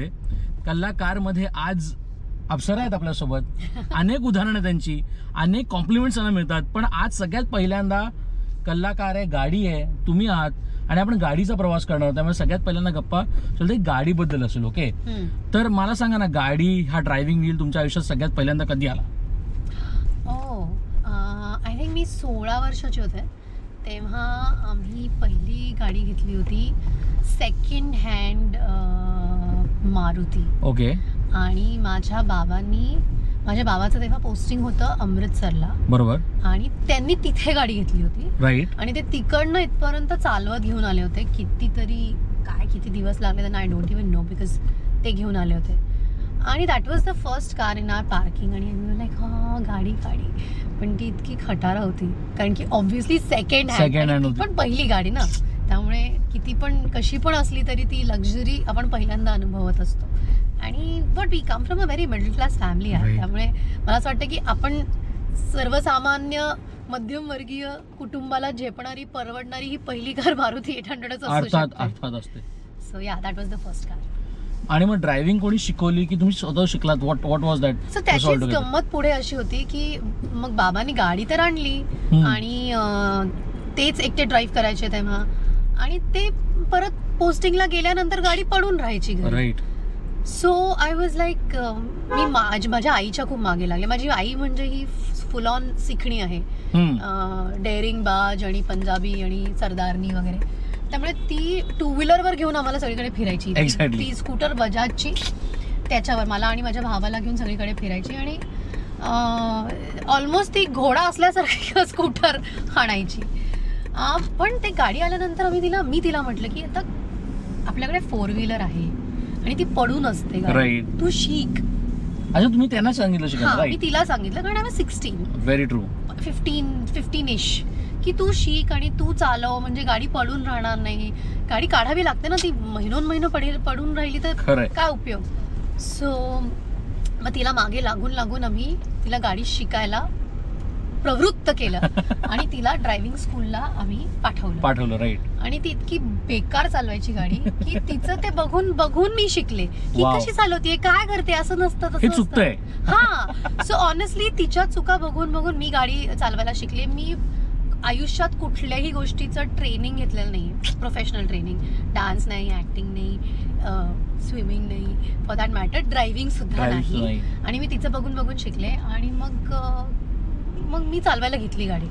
कारमध्ये. कल्ला कारमध्ये आज अप्सरा आहेत आपल्यासोबत. अनेक उदाहरणं त्यांची, अनेक कॉम्प्लिमेंट्स त्यांना मिळतात. पण आज सगळ्यात पहिल्यांदा कल्ला कार आहे, गाडी आहे, तुम्ही आहात आणि आपण गाडीचा प्रवास करणार. त्यामुळे सगळ्यात पहिल्यांदा गप्पा चलते गाडीबद्दल असेल. ओके, तर मला सांगा ना, गाडी हा ड्रायव्हिंग व्हील तुमच्या आयुष्यात सगळ्यात पहिल्यांदा कधी आला? आय थिंक मी 16 वर्षाची होते तेव्हा आम्ही पहिली गाडी घेतली होती, सेकंड हँड मारुती. ओके. आणि माझ्या बाबाचं तेव्हा पोस्टिंग होतं अमृतसरला. बरोबर. आणि त्यांनी तिथे गाडी घेतली होती. राईट. आणि ते तिकडनं इथपर्यंत चालवत घेऊन आले होते. किती दिवस लागले त्यांना, I don't even know, because ते घेऊन आले होते. आणि that was the first car in our parking. आणि लाईक गाडी पण ती इतकी खटारा होती, कारण की ऑब्व्हियसली सेकंड हँड पण पहिली गाडी ना, त्यामुळे किती पण कशी पण असली तरी ती लक्झरी आपण पहिल्यांदा अनुभवत असतो. आणि but we come from a very middle class family आहे, त्यामुळे मला असं वाटतं की आपण सर्वसामान्य मध्यमवर्गीय कुटुंबाला झेपणारी परवडणारी ही पहिली कार मारुती 800च असते. सो या, that was the first car. आणि मग ड्रायव्हिंग कोणी शिकवली की तुम्ही स्वतः शिकलात? What was that? सो त्याचीच गंमत पुढे अशी होती की मग बाबांनी गाडी तर आणली आणि तेच एकटे ड्राईव्ह करायचे तेव्हा. आणि ते परत पोस्टिंगला गेल्यानंतर गाडी पडून राहायची घरी. Right. So I was like, मी माझ्या आईच्या खूप मागे लागले. माझी आई म्हणजे ही फुल ऑन सिखणी आहे, डेअरिंग बाज आणि पंजाबी आणि सरदारनी वगैरे. त्यामुळे ती टू व्हीलरवर घेऊन आम्हाला सगळीकडे फिरायची. ती स्कूटर बजाजची, त्याच्यावर मला आणि माझ्या भावाला घेऊन सगळीकडे फिरायची. आणि ऑलमोस्ट ती घोडा असल्यासारखी स्कूटर आणायची. पण ते गाडी आल्यानंतर मी तिला म्हटलं की आता आपल्याकडे 4 व्हीलर आहे आणि ती पडून असते, तू शिक. अच्छा, तुम्ही त्यांना सांगितलं शिकायला? मी तिला सांगितलं, कारण I was 16. Very true. 15-ish की तू शिक आणि तू चालव, म्हणजे गाडी पडून राहणार नाही. गाडी काढावी लागते ना, ती महिनोन पडून राहिली तर काय उपयोग. सो मग तिला मागे लागून आम्ही तिला गाडी शिकायला प्रवृत्त केलं आणि तिला ड्रायव्हिंग स्कूलला आम्ही पाठवलं. राईट. आणि ती इतकी बेकार चालवायची गाडी की तिचं ते बघून मी शिकले, ही कशी चालवतीये, काय करते, असं नसतं, तसं चुकतंय. हा. सो ऑनेस्टली तिच्या चुका बघून मी गाडी चालवायला शिकले. मी आयुष्यात कुठल्याही गोष्टीचं ट्रेनिंग घेतलेलं नाही, प्रोफेशनल ट्रेनिंग. डान्स नाही, ऍक्टिंग नाही, स्विमिंग नाही, फॉर दॅट मॅटर ड्रायव्हिंग सुद्धा नाही. आणि मी तिचं बघून शिकले. आणि मग मी चालवायला घेतली गाडी.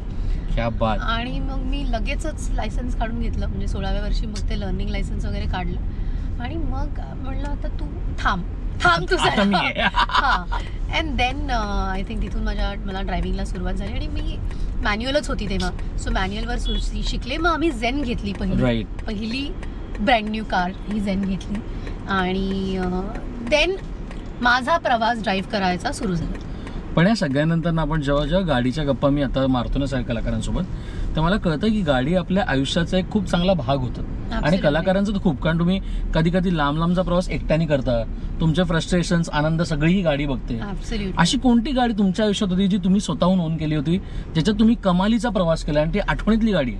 क्या बात. आणि मग मी लगेचच लायसन्स काढून घेतलं, म्हणजे 16व्या वर्षी मग ते लर्निंग लायसन्स वगैरे काढलं. आणि मग म्हणलं आता तू थांब तुझा. हा. अँड देन आय थिंक तिथून मला ड्रायव्हिंगला सुरुवात झाली. आणि मी मॅन्युअलच होती तेव्हा, सो मॅन्युअलवर शिकले. मग आम्ही झेन घेतली, पहिली ब्रँड न्यू कार ही झेन घेतली. आणि देन माझा प्रवास ड्राईव्ह करायचा सुरू झाला. पण या सगळ्यानंतर आपण जेव्हा गाडीच्या गप्पा मी आता मारतो ना सगळ्या कलाकारांसोबत, तर मला कळतं की गाडी आपल्या आयुष्याचा एक खूप चांगला भाग होतं. आणि कलाकारांचं तर खूप, कारण तुम्ही कधी लांबचा प्रवास एकट्याने करता, तुमचे फ्रस्ट्रेशन्स, आनंद सगळी ही गाडी बघते. अशी कोणती गाडी तुमच्या आयुष्यात होती जी तुम्ही स्वतःहून ओन केली होती, ज्याच्यात तुम्ही कमालीचा प्रवास केला आणि ती आठवणीतली गाडी?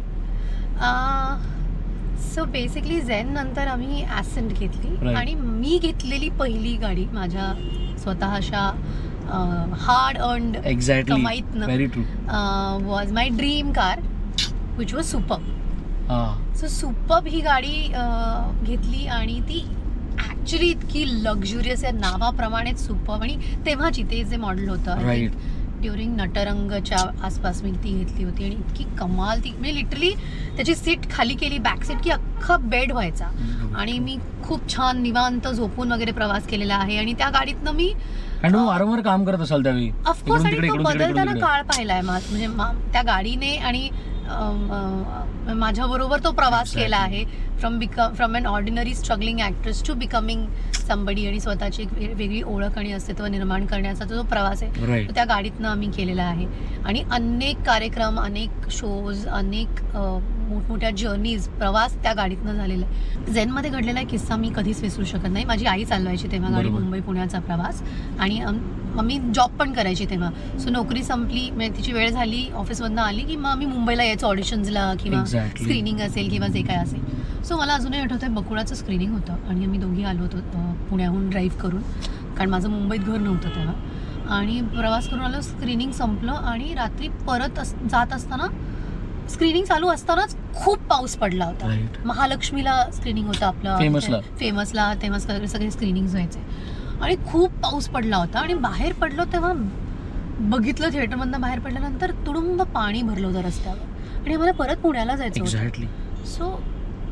सो बेसिकली झेन नंतर आम्ही ॲसेंट घेतली. आणि मी घेतलेली पहिली गाडी माझ्या स्वतःच्या हार्ड अर्न्ड कमाईतनं was my dream car, which was superb. So superb ही गाडी घेतली. आणि ती ॲक्च्युली इतकी लक्झुरियस आहे, नावाप्रमाणेच सुपर्ब. आणि तेव्हाची ते जे मॉडेल होतं ड्युरिंग नटरंगच्या आसपास मी ती घेतली होती. आणि इतकी कमाल ती, म्हणजे लिटरली त्याची सीट खाली केली, बॅक सीट, की अख्खा बेड व्हायचा. आणि मी खूप छान निवांत झोपून वगैरे प्रवास केलेला आहे. आणि त्या गाडीतनं मी वारंवार काम करत असाल त्यावेळी, ऑफकोर्स. आणि तो बदलताना काळ पाहिलाय, म्हणजे त्या गाडीने. आणि माझ्याबरोबर तो प्रवास केला आहे, from an ordinary struggling actress to becoming somebody. आणि स्वतःची एक वेगळी ओळख आणि अस्तित्व निर्माण करण्याचा जो प्रवास आहे, तो त्या गाडीतनं आम्ही केलेला आहे. आणि अनेक कार्यक्रम, अनेक शोज, अनेक मोठमोठ्या जर्नीज, प्रवास त्या गाडीतनं झालेला आहे. झेनमध्ये घडलेला एक किस्सा मी कधीच विसरू शकत नाही. माझी आई चालवायची तेव्हा गाडी, मुंबई पुण्याचा प्रवास. आणि मम्मी जॉब पण करायची तेव्हा. सो नोकरी संपली, म्हणजे तिची वेळ झाली, ऑफिसमधनं आली की मग आम्ही मुंबईला यायचो ऑडिशन्सला, किंवा स्क्रीनिंग असेल किंवा जे काय असेल. सो मला अजूनही आठवतंय बकुळाचं स्क्रीनिंग होतं आणि आम्ही दोघी आलो होतो पुण्याहून ड्राईव्ह करून, कारण माझं मुंबईत घर नव्हतं तेव्हा, आणि प्रवास करून आलो. स्क्रीनिंग संपलं आणि रात्री परत जात असताना स्क्रीनिंग चालू असतानाच खूप पाऊस पडला होता. महालक्ष्मीला स्क्रीनिंग होतं आपलं, फेमसला तेव्हा सगळे स्क्रीनिंग व्हायचे आणि खूप पाऊस पडला होता. आणि बाहेर पडलो तेव्हा बघितलं, थिएटरमधनं बाहेर पडल्यानंतर तुडुंब पाणी भरलं होतं रस्त्यावर आणि आम्हाला परत पुण्याला जायचं होतं. So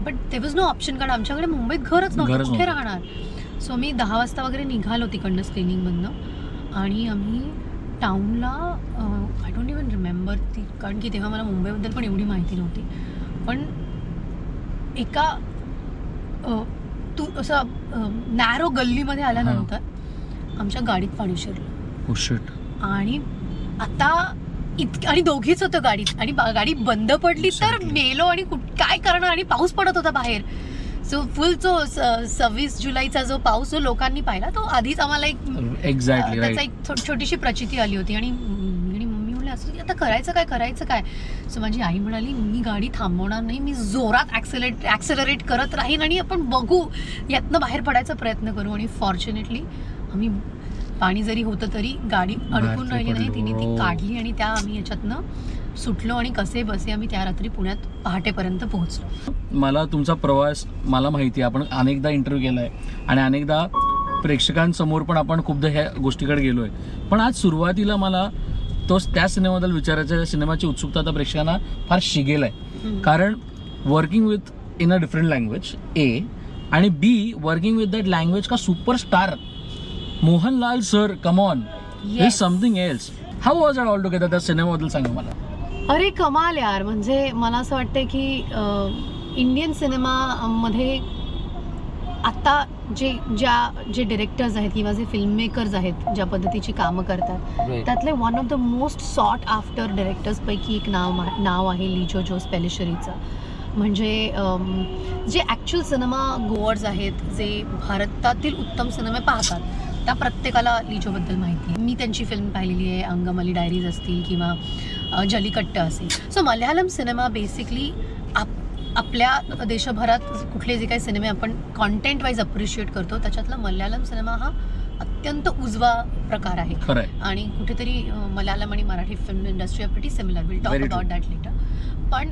but there was no option, कारण आमच्याकडे मुंबईत घरच नव्हतं, कुठे राहणार. सो मी 10 वाजता वगैरे निघालो तिकडनं स्क्रीनिंगमधनं आणि आम्ही टाऊनला, आय डोंट इवन रिमेंबर ती, कारण की तेव्हा मला मुंबईबद्दल पण एवढी माहिती नव्हती, पण एका असं नॅरो गल्लीमध्ये आल्यानंतर आमच्या गाडीत पाणी शिरलं आणि आता आणि दोघीच होतं गाडीत आणि गाडी बंद पडली तर मेलो आणि काय करणार, आणि पाऊस पडत होता बाहेर. सो फुल जो 26 जुलैचा जो पाऊस जो लोकांनी पाहिला तो आधीच आम्हाला त्याचा एक छोटीशी प्रचिती आली होती. आणि मम्मी म्हणले असं आता करायचं काय. सो माझी आई म्हणाली मी गाडी थांबवणार नाही, मी जोरात ॲक्सेलरेट करत राहीन आणि आपण बघू, यातनं बाहेर पडायचा प्रयत्न करू. आणि फॉर्च्युनेटली आम्ही, पाणी जरी होतं तरी गाडी अडकून राहिली नाही, तिने ती काढली आणि त्या आम्ही याच्यातनं सुटलो आणि कसे बसे आम्ही त्या रात्री पुण्यात पहाटेपर्यंत पोहोचलो. मला तुमचा प्रवास मला माहिती आहे, आपण अनेकदा इंटरव्ह्यू केलाय आणि अनेकदा प्रेक्षकांसमोर पण आपण खूपदा ह्या गोष्टीकडे गेलोय, पण आज सुरुवातीला मला त्या सिनेमाबद्दल विचारायचं, सिनेमाची उत्सुकता आता प्रेक्षकांना फार शिगेल आहे. कारण working with in a different language A, आणि B working with that language का superstar Mohanlal sir, come on, is something else. How was it all together? त्या सिनेमाबद्दल सांगा मला. अरे कमाल यार, म्हणजे मला असं वाटतं की इंडियन सिनेमामध्ये आता जे डिरेक्टर्स आहेत किंवा जे फिल्म मेकर्स आहेत ज्या पद्धतीची कामं करतात, त्यातले one of the most sought after डिरेक्टर्सपैकी एक नाव आहे लिजो जोस पेलिशरीचं. म्हणजे जे ॲक्च्युअल सिनेमा गोअर्स आहेत, जे भारतातील उत्तम सिनेमे पाहतात, त्या प्रत्येकाला लिजोबद्दल माहिती आहे. मी त्यांची फिल्म पाहिलेली आहे, अंगमली डायरीज असतील किंवा जलीकट्ट असेल. सो मल्याळम सिनेमा बेसिकली आपल्या देशभरात कुठले जे काही सिनेमे आपण कॉन्टेंट वाईज अप्रिशिएट करतो, त्याच्यातला मल्याळम सिनेमा हा अत्यंत उजवा प्रकार आहे. आणि कुठेतरी मल्याळम आणि Marathi film industry are pretty similar. Will talk about that later. पण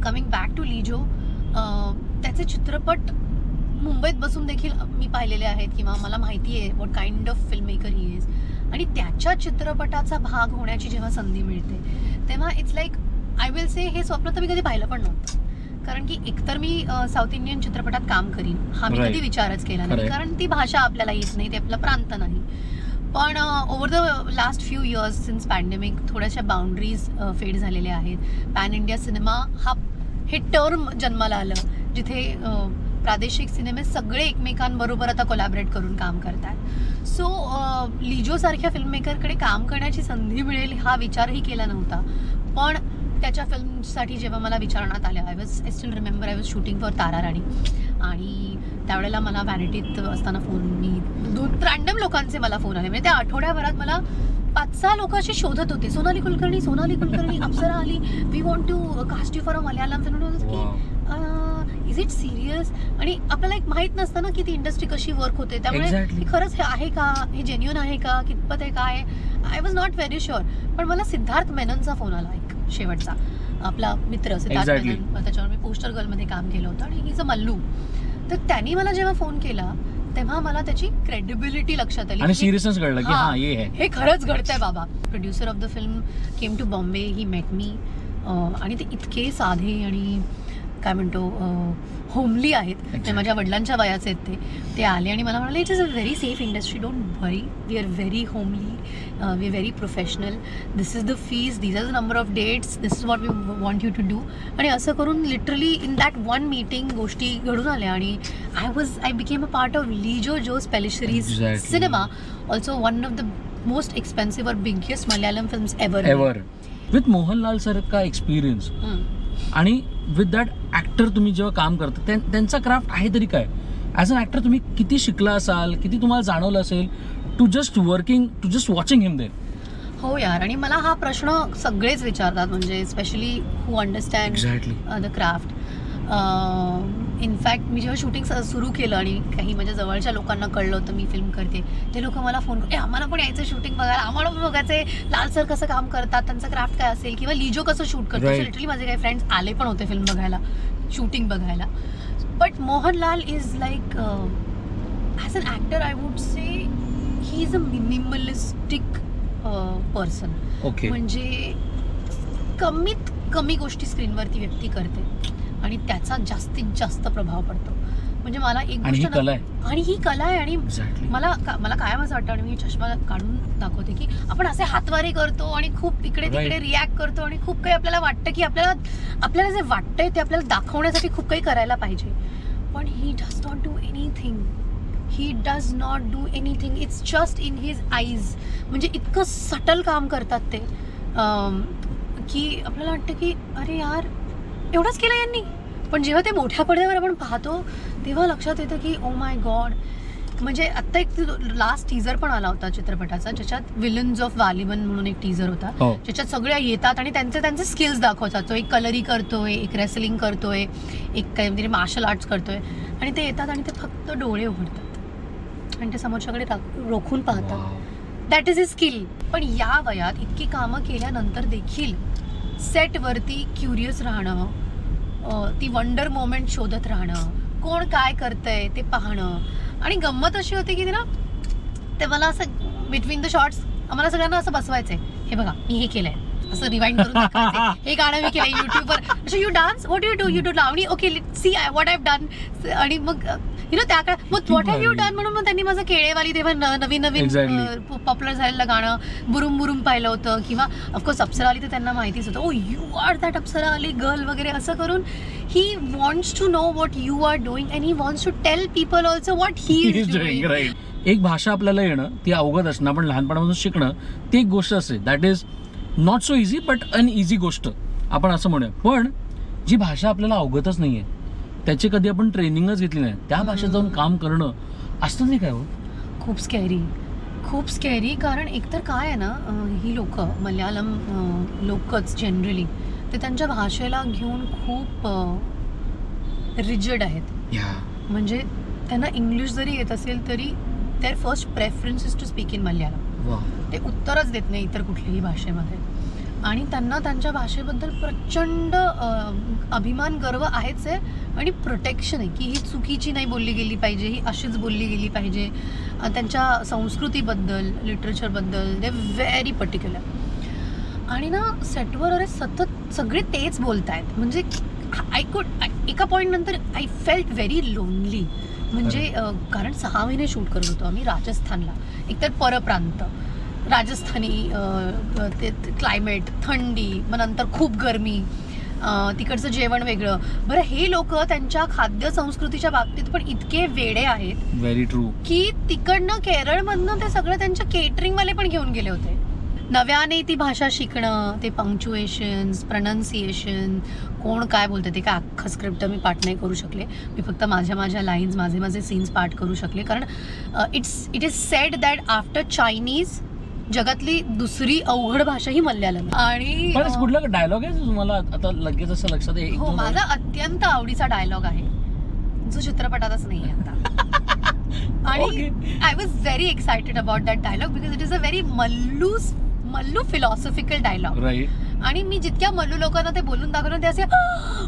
कमिंग बॅक टू लिजो, त्याचे चित्रपट मुंबईत बसून देखील मी पाहिलेले आहेत किंवा मला माहिती आहे what kind of film maker he is. आणि त्याच्या चित्रपटाचा भाग होण्याची जेव्हा संधी मिळते तेव्हा it's like I will say हे स्वप्न तर मी कधी पाहिलं पण नव्हतं. कारण की एकतर मी साऊथ इंडियन चित्रपटात काम करीन हा मी कधी विचारच केला नाही, कारण ती भाषा आपल्याला येत नाही, ते आपला प्रांत नाही. पण over the last few years since pandemic थोड्याशा बाउंड्रीज फेड झालेल्या आहेत. पॅन इंडिया सिनेमा हे टर्म जन्माला आलं जिथे प्रादेशिक सिनेमे सगळे एकमेकांबरोबर आता कोलॅबरेट करून काम करतात. सो लिजोसारख्या फिल्ममेकरकडे काम करण्याची संधी मिळेल हा विचारही केला नव्हता. पण त्याच्या फिल्मसाठी जेव्हा मला विचारण्यात आल्या, I still remember I was shooting for Tara Rani, आणि त्यावेळेला मला व्हॅनिटीत असताना फोन, मी 2 रँडम लोकांचे मला फोन आले. म्हणजे त्या आठवड्याभरात मला 5-6 लोक अशी शोधत होते, Sonali Kulkarni, Apsara Aali, we want to cast you for a Malayalam film. Is it serious? आणि आपल्याला एक माहित नसतं ना की ती इंडस्ट्री कशी वर्क होते, त्यामुळे खरंच हे आहे का, हे जेन्युइन आहे का, कितपत आहे काय, I was not very sure. पण मला सिद्धार्थ मेननचा फोन आला, एक शेवटचा आपला मित्र सिद्धार्थ मेनन, त्याच्यावर मी पोस्टर गर्लमध्ये काम केलं होतं आणि हिचं मल्लू. तर त्यांनी मला जेव्हा फोन केला तेव्हा मला त्याची क्रेडिबिलिटी लक्षात आली आणि सिरियसनेस कळलं की हे खरंच घडतंय बाबा. Producer of the film came to Bombay, he met me, आणि ते इतके साधे आणि काय म्हणतो होमली आहेत, ते माझ्या वडिलांच्या वयाचे आहेत. ते आले आणि मला म्हणाले it is a very safe industry, don't worry, we are very homely, we are very professional, this is the fees, this is the number of dates, this is what we want you to do. आणि असं करून literally in that one meeting गोष्टी घडून आल्या आणि I became a part of Lijo Jose Pellissery's cinema, also one of the most expensive और biggest Malayalam films ever. With Mohanlal sir का experience आणि विथ दॅट ॲक्टर तुम्ही जेव्हा काम करता त्यांचा क्राफ्ट आहे तरी काय, ॲज अन ॲक्टर तुम्ही किती शिकला असाल, किती तुम्हाला जाणवलं असेल to just watching him there? हो यार, आणि मला हा प्रश्न सगळेच विचारतात, म्हणजे specially who understand the craft. In fact मी जेव्हा शूटिंग सुरू केलं आणि काही माझ्या जवळच्या लोकांना कळलं होतं मी फिल्म करते, ते लोक मला फोन करते, आम्हाला पण यायचं शूटिंग बघायला, आम्हाला पण बघायचंय लाल सर कसं काम करतात, त्यांचं क्राफ्ट काय असेल, किंवा लिजो कसं शूट करतो. लिटरली माझे काही फ्रेंड्स आले पण होते फिल्म बघायला, शूटिंग बघायला. But Mohanlal is like as an actor I would say he is a minimalistic person. म्हणजे कमीत कमी गोष्टी स्क्रीनवरती व्यक्ती करते आणि त्याचा जास्तीत जास्त प्रभाव पडतो. म्हणजे मला एक गोष्ट, आणि ही कला आहे. आणि मला कायम असं वाटतं, आणि मी चष्मा काढून दाखवते, की आपण असे हातवारे करतो आणि खूप इकडे तिकडे रिॲक्ट करतो आणि खूप काही आपल्याला वाटतं की आपल्याला जे वाटतंय ते आपल्याला दाखवण्यासाठी खूप काही करायला पाहिजे. पण he does not do anything. He does not do anything. It's just in his eyes. म्हणजे इतकं सटल काम करतात ते की आपल्याला वाटतं की अरे यार एवढंच केलं यांनी. पण जेव्हा ते मोठ्या पडद्यावर आपण पाहतो तेव्हा लक्षात येतं की ओ माय गॉड. म्हणजे आत्ता एक लास्ट टीजर पण आला होता चित्रपटाचा, ज्याच्यात विलन्स ऑफ वालिबन म्हणून एक टीजर होता, ज्याच्यात सगळे येतात आणि त्यांचे स्किल्स दाखवतात. तो एक कलरी करतोय, एक रेसलिंग करतोय, एक काहीतरी मार्शल आर्ट्स करतोय, आणि ते येतात आणि ते फक्त डोळे उघडतात आणि ते समोरच्याकडे रोखून पाहतात. That is a skill. पण या वयात इतकी कामं केल्यानंतर देखील सेटवरती क्युरियस राहणं, ती वंडर मोमेंट शोधत राहणं, कोण काय करतंय ते पाहणं. आणि गंमत अशी होती की ना, ते मला असं बिटवीन द शॉर्ट्स आम्हाला सगळ्यांना असं बसवायचंय, हे बघा मी हे केलंय, असं रिवाइंड करून दाखवायचं, हे गाणं मी केलंय युट्यूबवर. अच्छा you dance, what you do Lavani, okay see what I done. आणि मग यु नो त्या काळात मग व्हॉट हॅव यू डन म्हणून मग त्यांनी माझं केळेवाली तेव्हा नवीन पॉप्युलर झालेलं गाणं बुरुम बुरुम पाहिलं होतं, किंवा ऑफकोर्स अप्सरा आली तर त्यांना माहितीच होतं, oh you are that Apsara Aali girl वगैरे. असं करून he wants to know what you are doing and he wants to tell people also what he is doing. एक भाषा आपल्याला येणं, ती अवगत असणं, आपण लहानपणापासून शिकणं, ती एक गोष्ट असते. That is not so easy but uneasy गोष्ट आपण असं म्हणूया. पण जी भाषा आपल्याला अवगतच नाहीये, त्याची कधी आपण ट्रेनिंगच घेतली नाही, त्या भाषेत जाऊन काम करणं असतं नाही काय हो? खूप स्कॅरी. कारण एकतर काय आहे ना, ही लोक मल्याळम लोकच जनरली ते त्यांच्या भाषेला घेऊन खूप रिजिड आहेत. म्हणजे त्यांना इंग्लिश जरी येत असेल तरी their first preference is to speak in Malayalam. ते उत्तरच देत नाही इतर कुठल्याही भाषेमध्ये. आणि त्यांना त्यांच्या भाषेबद्दल प्रचंड अभिमान, गर्व आहेच आहे, आणि प्रोटेक्शन आहे की ही चुकीची नाही बोलली गेली पाहिजे, ही अशीच बोलली गेली पाहिजे. त्यांच्या संस्कृतीबद्दल, लिटरेचरबद्दल दे व्हेरी पर्टिक्युलर. आणि ना सेटवर अरे सतत सगळे तेच बोलतायत. म्हणजे एका पॉईंट नंतर आय फेल्ट व्हेरी लोनली. म्हणजे कारण 6 महिने शूट करत होतो आम्ही राजस्थानला, एकतर परप्रांत राजस्थानी, ते क्लायमेट, थंडी, मग नंतर खूप गरमी, तिकडचं जेवण वेगळं. बरं, हे लोक त्यांच्या खाद्य संस्कृतीच्या बाबतीत पण इतके वेडे आहेत, व्हेरी ट्रू, की तिकडनं केरळमधनं ते सगळं त्यांच्या केटरिंगवाले पण घेऊन गेले होते. नव्याने ती भाषा शिकणं, ते पंक्च्युएशन्स, प्रनन्सिएशन, कोण काय बोलतं ते काय अख्खं स्क्रिप्ट मी पाठ नाही करू शकले. मी फक्त माझ्या लाईन्स, माझे सीन्स पाठ करू शकले. कारण it is sed that after Chinese जगातली दुसरी अवघड भाषा ही मल्याळम. आणि कुठला डायलॉग आहे तुम्हाला आता लगेच असं लक्षात येईल? हो, माझा अत्यंत आवडीचा डायलॉग आहे जो चित्रपटातच नाही आहे आता. आणि I was very excited about that dialogue because it is a very Mallu philosophical dialogue. आणि मी जितक्या मल्लू लोकांना ते बोलून दाखवलं ते असे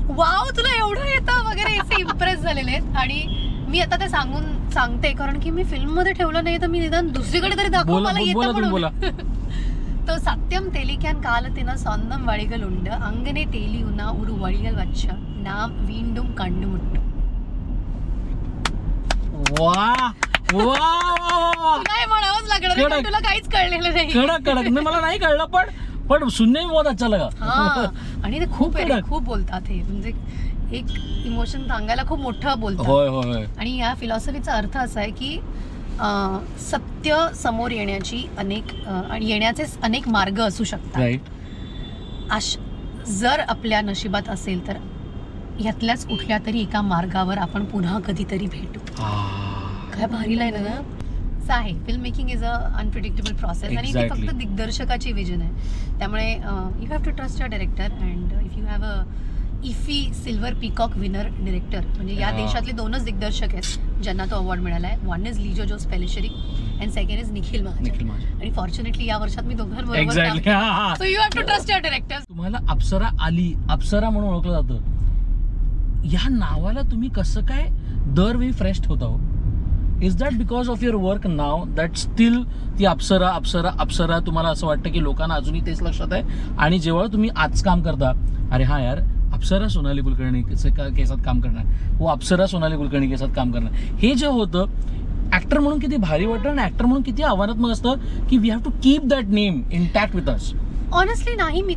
वाव तुला एवढं येतं वगैरे असे इम्प्रेस झालेले आहेत. आणि मी आता ते सांगते कारण की मी फिल्म मध्ये ठेवलं नाही तर मी निदान दुसरीकडे तरी दाखव, मला येतं म्हणून. तो सत्यम तेलिक्यान कालतिना स्वന്തम वळिगल उंड अंगने तेली उना उरु वळिगल वच्छ नाम वींडुम कंडुमुट्टु. नाही म्हणावंच लागणार, तुला काहीच कळलेलं नाही. कडक मला नाही कळलं, पण सुनने बहुत अच्छा लगा. आणि ते खूप बोलतात हे, म्हणजे एक इमोशन सांगायला खूप मोठं बोलतात. होय. आणि या फिलॉसॉफीचा अर्थ असा आहे की सत्य समोर येण्याचे अनेक मार्ग असू शकतात. जर आपल्या नशिबात असेल तर यातल्याच कुठल्या तरी एका मार्गावर आपण पुन्हा कधीतरी भेटू. काय भारी लाईन आहे ना. आहे film making is a unpredictable process. आणि ती फक्त दिग्दर्शकाची विजन आहे. त्यामुळे you have to trust your director and if you have a IFFI silver peacock winner director, म्हणजे या देशातले 2च दिग्दर्शक आहेत ज्यांना तो अवॉर्ड मिळाला आहे. One is Lijo Jose Pellissery and second is Nikhil Mahajan. आणि फॉर्च्युनेटली या वर्षात मी दोघांबरोबर, so you have to trust your directors. तुम्हाला अप्सरा आली, अप्सरा म्हणून ओळखलं जातं, या नावाला तुम्ही कसं काय दरवेळी फ्रेश होता हो? Is that because of your work now that steel ती अप्सरा अप्सरा अप्सरा तुम्हाला असं वाटतं की लोकांना अजूनही तेच लक्षात आहे? आणि जेव्हा तुम्ही आज काम करता, अरे हा यार अप्सरा सोनाली कुलकर्णी केसात काम करणार, वो अप्सरा सोनाली कुलकर्णी केसात काम करणार, हे जे होतं ऍक्टर म्हणून किती भारी वाटतं आणि ऍक्टर म्हणून किती आव्हानात्मक असतं की we have to keep that name intact with us. Honestly नाही, मी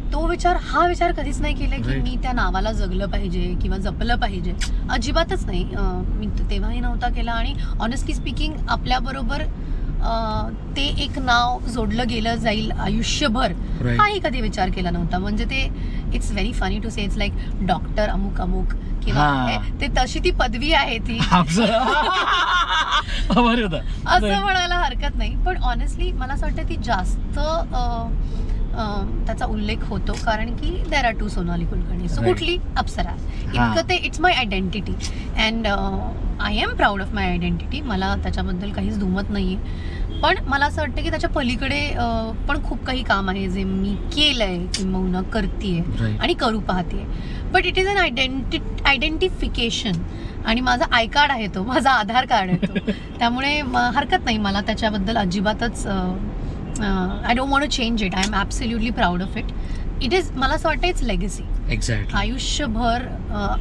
हा विचार कधीच नाही केला की मी त्या नावाला जगलं पाहिजे किंवा जपलं पाहिजे. अजिबातच नाही. मी तेव्हाही नव्हता केला. आणि ऑनेस्टली स्पीकिंग आपल्याबरोबर ते एक नाव जोडलं गेलं जाईल आयुष्यभर, हाही कधी विचार केला नव्हता. म्हणजे ते it's very funny to say, it's like doctor अमुक अमुक किंवा ते तशी ती पदवी आहे ती असं म्हणायला हरकत नाही. पण ऑनेस्टली मला असं वाटतं ती जास्त त्याचा उल्लेख होतो कारण की there are 2 Sonali Kulkarni. So कुठली अप्सरा, इतकं ते it's my identity and I am proud of my identity. मला त्याच्याबद्दल काहीच दुमत नाहीये. पण मला असं वाटतं की त्याच्या पलीकडे पण खूप काही काम आहे जे मी केलंय किंवा करतेय आणि करू पाहतेय. But it is an identification. आणि माझा आय कार्ड आहे तो, माझा आधार कार्ड आहे तो. त्यामुळे हरकत नाही मला त्याच्याबद्दल अजिबातच. I don't want to change it. I am absolutely proud of it. It is, मला असं वाटतं इट्स लेगसी. एक्झॅक्टली. आयुष्यभर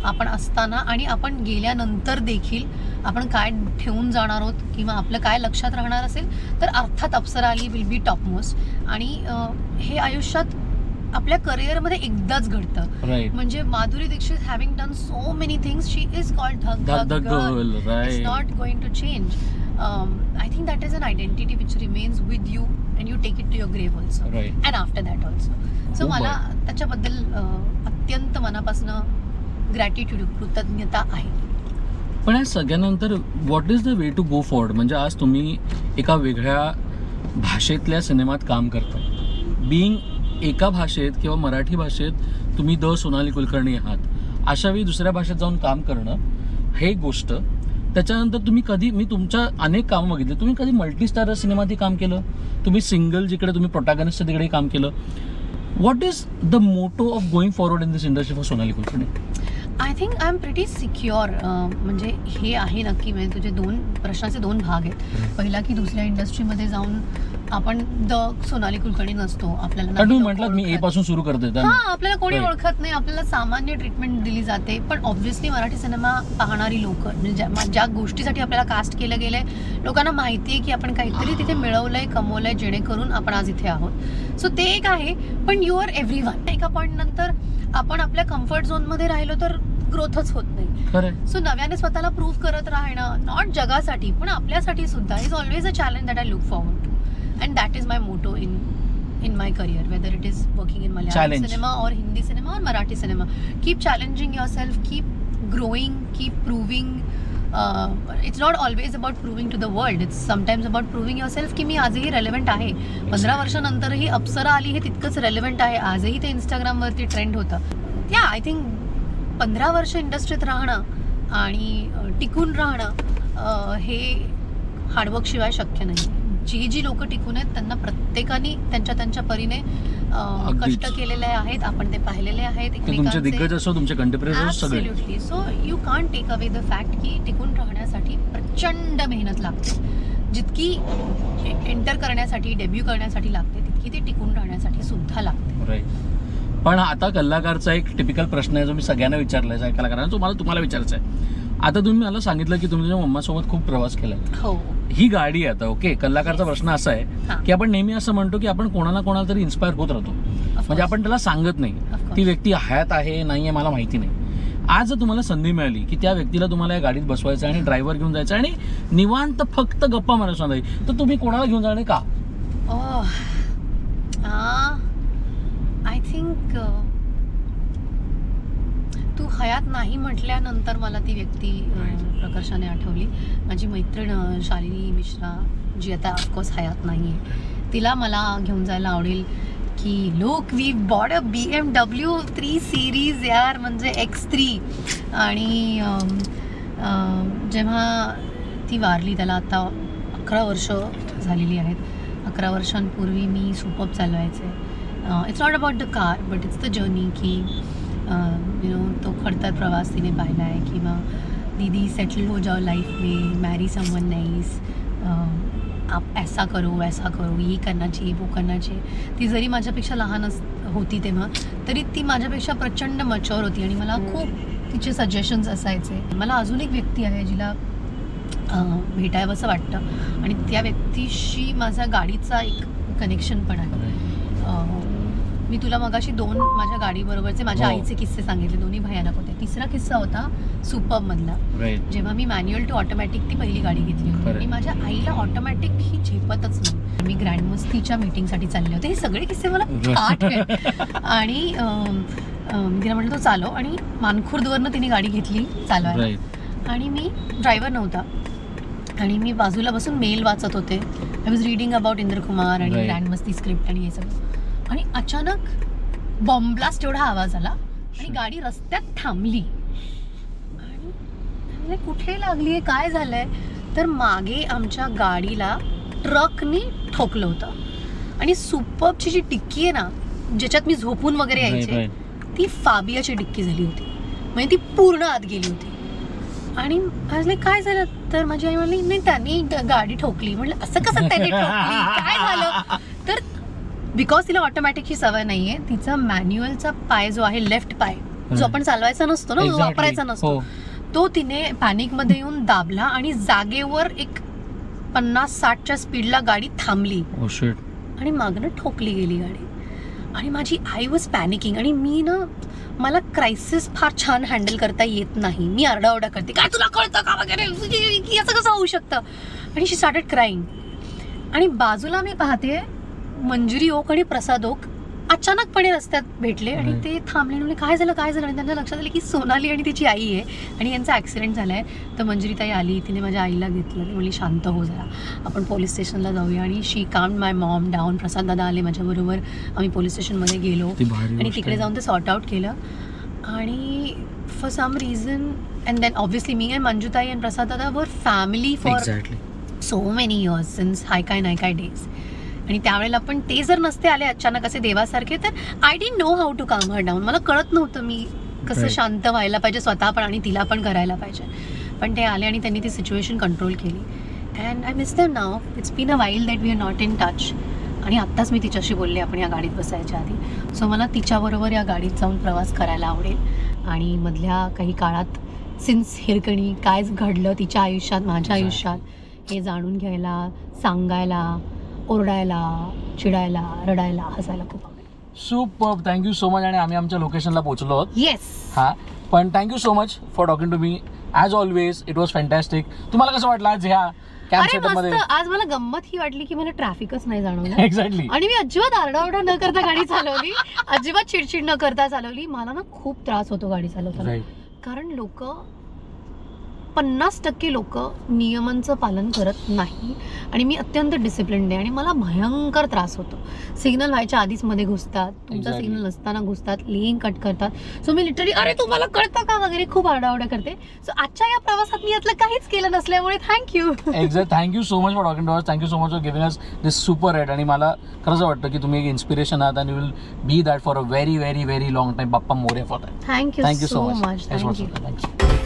आपण असताना आणि आपण गेल्यानंतर देखील आपण काय ठेवून जाणार आहोत किंवा आपलं काय लक्षात राहणार असेल तर अर्थात अप्सरा आली विल बी टॉप मोस्ट. आणि हे आयुष्यात आपल्या करिअरमध्ये एकदाच घडतं. म्हणजे Madhuri Dixit having done so many things, she is called Dhak Dhak girl. It's not going to change. I think that is an identity which remains with you and you take it to your grave also, and after that also. So मला त्याच्याबद्दल अत्यंत मनापासून gratitude, कृतज्ञता आहे. पण या सगळ्यानंतर what is the way to go forward? म्हणजे आज तुम्ही एका वेगळ्या भाषेतल्या सिनेमात काम करता. बिईंग एका भाषेत किंवा मराठी भाषेत तुम्ही द सोनाली कुलकर्णी आहात, अशा वेळी दुसऱ्या भाषेत जाऊन काम करणं हे गोष्ट. त्याच्यानंतर तुम्ही कधी, मी तुमच्या अनेक कामं बघितले, तुम्ही कधी मल्टीस्टारर सिनेमातही काम केलं, तुम्ही सिंगल जिकडे तुम्ही प्रोटॅगनिस्ट तिकडेही काम केलं. What is the motto of going forward in this industry for Sonali Kulkarni? I think I am pretty secure. म्हणजे हे आहे नक्की, म्हणजे तुझे प्रश्नाचे 2 भाग आहेत. पहिला की दुसऱ्या इंडस्ट्रीमध्ये जाऊन आपण द सोनाली कुलकर्णी नसतो, आपल्याला तुम्ही म्हटलं मी ए पासून सुरू करते, आपल्याला कोणी ओळखत नाही, आपल्याला सामान्य ट्रीटमेंट दिली जाते. पण ऑब्व्हियसली मराठी सिनेमा पाहणारी लोक, म्हणजे ज्या गोष्टीसाठी आपल्याला कास्ट केलं गेलंय, लोकांना माहिती आहे की आपण काहीतरी तिथे मिळवलंय, कमवलंय, जेणेकरून आपण आज इथे आहोत. सो ते एक आहे. पण यू आर एव्हरीवन. एका पॉईंट नंतर आपण आपल्या कम्फर्ट झोन मध्ये राहिलो तर ग्रोथच होत नाही. सो नव्याने स्वतःला प्रूव्ह करत राहणं, नॉट जगासाठी पण आपल्यासाठी सुद्धा, is always a challenge that I look forward to. And that is my motto in my career, whether it is working in Malayalam cinema or Hindi cinema or Marathi cinema. Keep challenging yourself, keep growing, keep proving. It's not always about proving to the world. It's sometimes about proving yourself की मी आजही relevant आहे. 15 वर्षानंतरही अप्सरा आली हे तितकंच relevant आहे. आजही ते इंस्टाग्रामवरती ट्रेंड होतं. आय थिंक 15 वर्ष इंडस्ट्रीत राहणं आणि टिकून राहणं हे हार्डवर्क शिवाय शक्य नाही. जी लोक टिकून आहेत त्यांना प्रत्येकाने त्यांच्या परीने कष्ट केलेले आहेत, आपण ते पाहिलेले आहेत. तुमचे दिग्गज असो, तुमचे कंटेम्पररी असो, सगळे. So you can't take away the fact की टिकून राहण्यासाठी प्रचंड मेहनत लागते. जितकी एंटर करण्यासाठी, डेब्यू करण्यासाठी लागते, तितकी ती टिकून राहण्यासाठी सुद्धा लागते. पण आता कलाकारचा एक टिपिकल प्रश्न आहे जो मी सगळ्यांना विचारलाय आहे कलाकारांना, तुम्हाला विचारायचा आहे. आता तुम्ही मला सांगितलं की तुम्ही तुमच्या मम्मासोबत खूप प्रवास केलाय. हो. ही गाडी आता ओके. कलाकारचा प्रश्न असा आहे की आपण नेहमी असं म्हणतो की आपण कोणाला तरी इन्स्पायर होत राहतो. म्हणजे आपण त्याला सांगत नाही ती व्यक्ती हयात आहे नाहीये मला माहिती नाही. आज जर तुम्हाला संधी मिळाली की त्या व्यक्तीला तुम्हाला या गाडीत बसवायचं आणि ड्रायव्हर घेऊन जायचं आणि निवांत फक्त गप्पा मारायचं नाही, तर तुम्ही कोणाला घेऊन जाणार का? आय थिंक तू हयात नाही म्हटल्यानंतर मला ती व्यक्ती प्रकर्षाने आठवली. माझी मैत्रीण शालिनी मिश्रा, जी आता ऑफकोर्स हयात नाही आहे, तिला मला घेऊन जायला आवडेल की लोक we bought a BMW 3 series यार, म्हणजे X3. आणि जेव्हा ती वारली, त्याला आता 11 वर्ष झालेली आहेत. 11 वर्षांपूर्वी मी सुपर्ब चालवायचे. It's not about the car but it's the journey, की तो खडतर प्रवास तिने पाहिला आहे, किंवा दीदी सेटल हो जाओ लाइफ में, मैरी समवन नाइस, आप ऐसा करो वैसा करो, ये करना चाहिए वो करना चाहिए. ती जरी माझ्यापेक्षा लहान होती तेव्हा, तरी ती माझ्यापेक्षा प्रचंड मच्युअर होती आणि मला खूप तिचे सजेशन्स असायचे. मला अजून एक व्यक्ती आहे जिला भेटावं असं वाटतं, आणि त्या व्यक्तीशी माझा गाडीचा एक कनेक्शन पण आहे. मी तुला मगाशी 2 माझ्या गाडीबरोबरचे माझ्या आईचे किस्से सांगितले, दोन्ही भयानक होते. तिसरा किस्सा होता सुपर्बमधला, जेव्हा मी मॅन्युअल टू ऑटोमॅटिक ती पहिली गाडी घेतली होती. आणि माझ्या आईला ऑटोमॅटिक ही झेपतच नाही. मी ग्रँड मस्तीच्या मीटिंगसाठी चालले होते. हे सगळे किस्से मला पाठ आहेत. आणि मी तिला म्हटलं तो चालव, आणि मानखुर्दवरनं तिने गाडी घेतली चालवायला. आणि मी ड्रायव्हर नव्हता, आणि मी बाजूला बसून मेल वाचत होते. I was reading about Indra Kumar आणि ग्रँड मस्ती स्क्रिप्ट आणि हे सगळं. आणि अचानक बॉम्ब ब्लास्ट एवढा आवाज आला आणि गाडी रस्त्यात थांबली. आणि कुठे लागली आहे, काय झालंय, तर मागे आमच्या गाडीला ट्रकनी ठोकलं होतं. आणि सुपर्बची जी डिक्की आहे ना, ज्याच्यात मी झोपून वगैरे यायचे, ती फाबियाची डिक्की झाली होती. म्हणजे ती पूर्ण आत गेली होती. आणि आज काय झालं, तर माझी आई म्हणली नाही त्यांनी गाडी ठोकली. म्हटलं असं कसं त्याने ठोकली, काय झालं. तर बिकॉज तिला ऑटोमॅटिकची सवय नाहीये, तिचा मॅन्युअलचा पाय जो आहे, लेफ्ट पाय, जो आपण चालवायचा नसतो ना, जो वापरायचा नसतो, तो तिने पॅनिकमध्ये येऊन दाबला आणि जागेवर एक 50-60च्या स्पीडला गाडी थांबली आणि मागनं ठोकली गेली गाडी. आणि माझी आई वॉज पॅनिकिंग. आणि मी ना, मला क्रायसिस फार छान हँडल करता येत नाही. मी आरडाओरडा करते, काय तुला कळतं का वगैरे, असं कसं होऊ शकतं. आणि शी स्टार्टेड क्राईंग. आणि बाजूला मी पाहते मंजुरी ओक आणि प्रसाद ओक अचानकपणे रस्त्यात भेटले आणि ते थांबले. म्हणजे काय झालं काय झालं. आणि त्यांच्या लक्षात आलं की सोनाली आणि तिची आई आहे आणि यांचा ॲक्सिडेंट झाला आहे. तर मंजुरी ताई आली, तिने माझ्या आईला घेतलं. ती म्हणली शांत हो जरा, आपण पोलीस स्टेशनला जाऊया. आणि शी काम्ड माय मॉम डाऊन. प्रसाद दादा आले माझ्याबरोबर, आम्ही पोलीस स्टेशनमध्ये गेलो आणि तिकडे जाऊन ते सॉर्ट आउट केलं. आणि for some reason and then obviously मी अँड मंजुताई अँड प्रसाद दादा were family for so many years since high काय नाही काय डेज. आणि त्यावेळेला पण ते जर नसते आले अचानक असे देवासारखे, तर I didn't know how to calm her down. मला कळत नव्हतं मी कसं शांत व्हायला पाहिजे स्वतः पण आणि तिला पण करायला पाहिजे. पण ते आले आणि त्यांनी ती सिच्युएशन कंट्रोल केली. And I miss them now. It's been a while that we are not in touch. आणि आत्ताच मी तिच्याशी बोलले आपण या गाडीत बसायच्या आधी. सो मला तिच्याबरोबर या गाडीत जाऊन प्रवास करायला आवडेल. आणि मधल्या काही काळात सिन्स हिरकणी काय घडलं तिच्या आयुष्यात, माझ्या आयुष्यात, हे जाणून घ्यायला, सांगायला, ओरडायला, चिडायला, रडायला, हसायला खूप आवडेल. Superb, thank you so much. आणि आम्ही आमच्या लोकेशनला पोहोचलो आहोत. येस. हा, पण thank you so much for talking to me. As always it was fantastic. तुम्हाला कसं वाटलं आज ह्या कॅम्प सेटअप मध्ये? आज मला गंमत ही वाटली की मला ट्रॅफिकच नाही जाणवलं. एक्झॅक्टली. आणि मी अजिबात आरडाओरडा न करता गाडी चालवली, अजिबात चिडचिड न करता चालवली. मला ना खूप त्रास होतो गाडी चालवताना, कारण 50% लोक नियमांचं पालन करत नाही. आणि मी अत्यंत डिसिप्लिन्ड आहे आणि मला भयंकर त्रास होतो. सिग्नल व्हायच्या आधीच मध्ये घुसतात, तुमचा सिग्नल नसताना घुसतात, लेन कट करतात. सो मी लिटरली अरे तुम्हाला कळतं का वगैरे खूप आरडाओरडा करते. सो आजच्या या प्रवासात मी यातलं काहीच केलं नसल्यामुळे thank you. Exact. Thank you so much for talking to us. Thank you so much for giving us this super ride. आणि मला खरंच वाटतं की तुम्ही एक इन्स्पिरेशन आहात आणि will be that for a very very very long time. Bappa More for that. Thank you so much. Thank you.